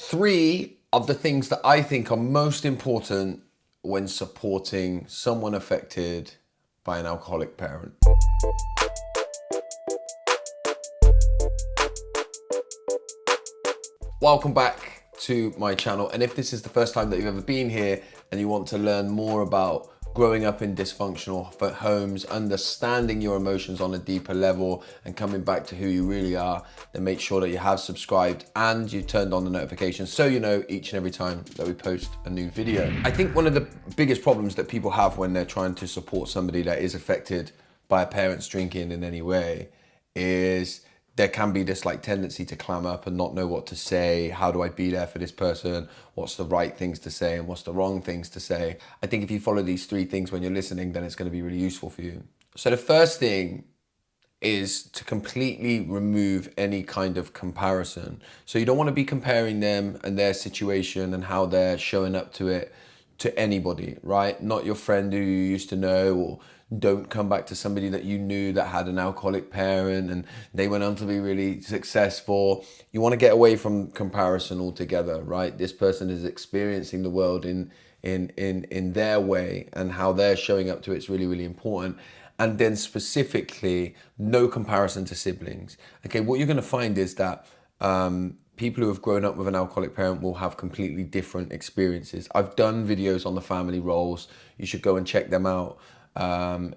Three of the things that I think are most important when supporting someone affected by an alcoholic parent. Welcome back to my channel, and if this is the first time that you've ever been here and you want to learn more about growing up in dysfunctional homes, understanding your emotions on a deeper level and coming back to who you really are, then make sure that you have subscribed and you turned on the notifications so you know each and every time that we post a new video. I think one of the biggest problems that people have when they're trying to support somebody that is affected by a parent's drinking in any way is there can be this tendency to clam up and not know what to say. How do I be there for this person? What's the right things to say and what's the wrong things to say? I think if you follow these three things when you're listening, then it's going to be really useful for you. So the first thing is to completely remove any kind of comparison. So you don't want to be comparing them and their situation and how they're showing up to it to anybody, right? Not your friend who you used to know, or don't come back to somebody that you knew that had an alcoholic parent and they went on to be really successful. You want to get away from comparison altogether, right? This person is experiencing the world in their way, and how they're showing up to it's really, really important. And then specifically, no comparison to siblings. Okay, what you're going to find is that people who have grown up with an alcoholic parent will have completely different experiences. I've done videos on the family roles. You should go and check them out and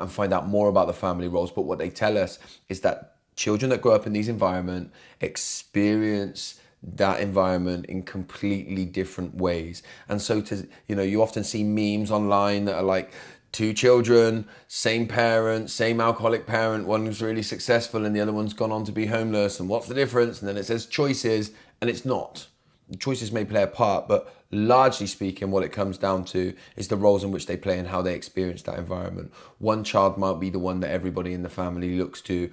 find out more about the family roles. But what they tell us is that children that grow up in these environments experience that environment in completely different ways. And so you often see memes online that are like, two children, same parent, same alcoholic parent, one's really successful and the other one's gone on to be homeless, and what's the difference? And then it says choices, and it's not. The choices may play a part, but largely speaking, what it comes down to is the roles in which they play and how they experience that environment. One child might be the one that everybody in the family looks to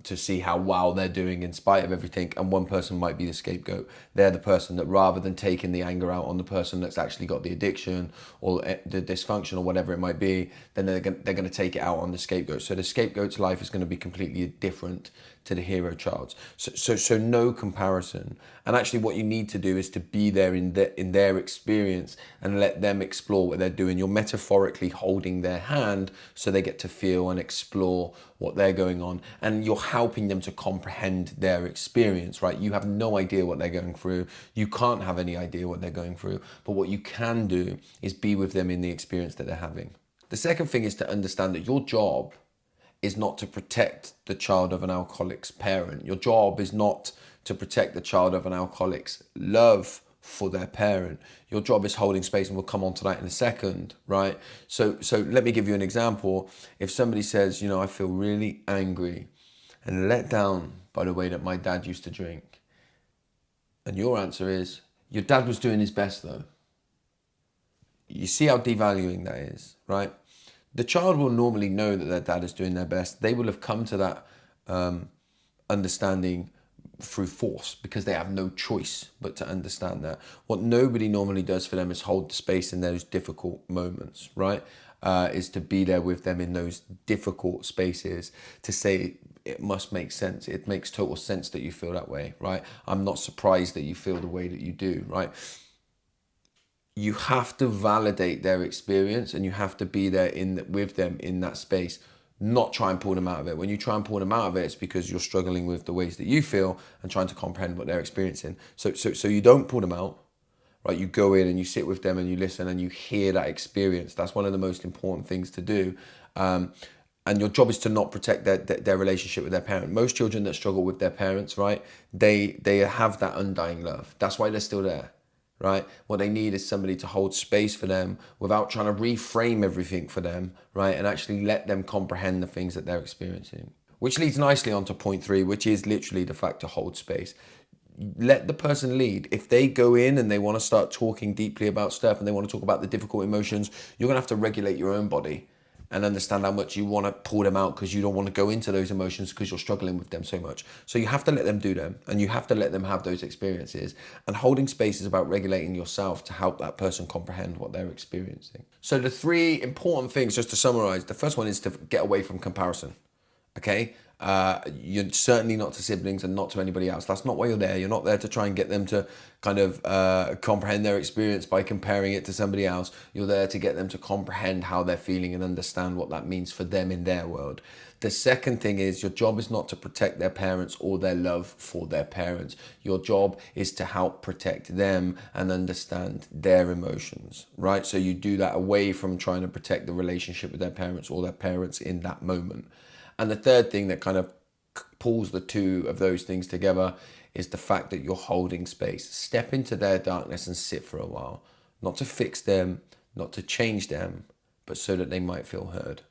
see how well they're doing in spite of everything, and one person might be the scapegoat. They're the person that, rather than taking the anger out on the person that's actually got the addiction or the dysfunction or whatever it might be, then they're going to take it out on the scapegoat. So the scapegoat's life is going to be completely different to the hero child's. So no comparison. And actually what you need to do is to be there in their experience and let them explore what they're doing. You're metaphorically holding their hand so they get to feel and explore what they're going on, and you're helping them to comprehend their experience, right? You have no idea what they're going through. You can't have any idea what they're going through, but what you can do is be with them in the experience that they're having. The second thing is to understand that your job is not to protect the child of an alcoholic's parent. Your job is not to protect the child of an alcoholic's love for their parent. Your job is holding space, and we'll come on to that in a second, right? So let me give you an example. If somebody says, I feel really angry and let down by the way that my dad used to drink, and your answer is, your dad was doing his best though. You see how devaluing that is, right? The child will normally know that their dad is doing their best. They will have come to that understanding through force, because they have no choice but to understand that. What nobody normally does for them is hold the space in those difficult moments, right? Is to be there with them in those difficult spaces, to say, it must make sense. It makes total sense that you feel that way, right? I'm not surprised that you feel the way that you do, right? You have to validate their experience, and you have to be there with them in that space, not try and pull them out of it. When you try and pull them out of it, it's because you're struggling with the ways that you feel and trying to comprehend what they're experiencing. So you don't pull them out, right? You go in and you sit with them and you listen and you hear that experience. That's one of the most important things to do. And your job is to not protect their relationship with their parent. Most children that struggle with their parents, right, they have that undying love. That's why they're still there. Right? What they need is somebody to hold space for them without trying to reframe everything for them, right? And actually let them comprehend the things that they're experiencing. Which leads nicely onto point 3, which is literally the fact to hold space. Let the person lead. If they go in and they want to start talking deeply about stuff and they want to talk about the difficult emotions, you're going to have to regulate your own body and understand how much you want to pull them out, because you don't want to go into those emotions because you're struggling with them so much. So you have to let them do them, and you have to let them have those experiences. And holding space is about regulating yourself to help that person comprehend what they're experiencing. So the 3 important things, just to summarize, the first one is to get away from comparison. Okay, You're certainly not to siblings and not to anybody else. That's not why you're there. You're not there to try and get them to kind of comprehend their experience by comparing it to somebody else. You're there to get them to comprehend how they're feeling and understand what that means for them in their world. The second thing is your job is not to protect their parents or their love for their parents. Your job is to help protect them and understand their emotions, right? So you do that away from trying to protect the relationship with their parents or their parents in that moment. And the third thing that kind of pulls the two of those things together is the fact that you're holding space. Step into their darkness and sit for a while, not to fix them, not to change them, but so that they might feel heard.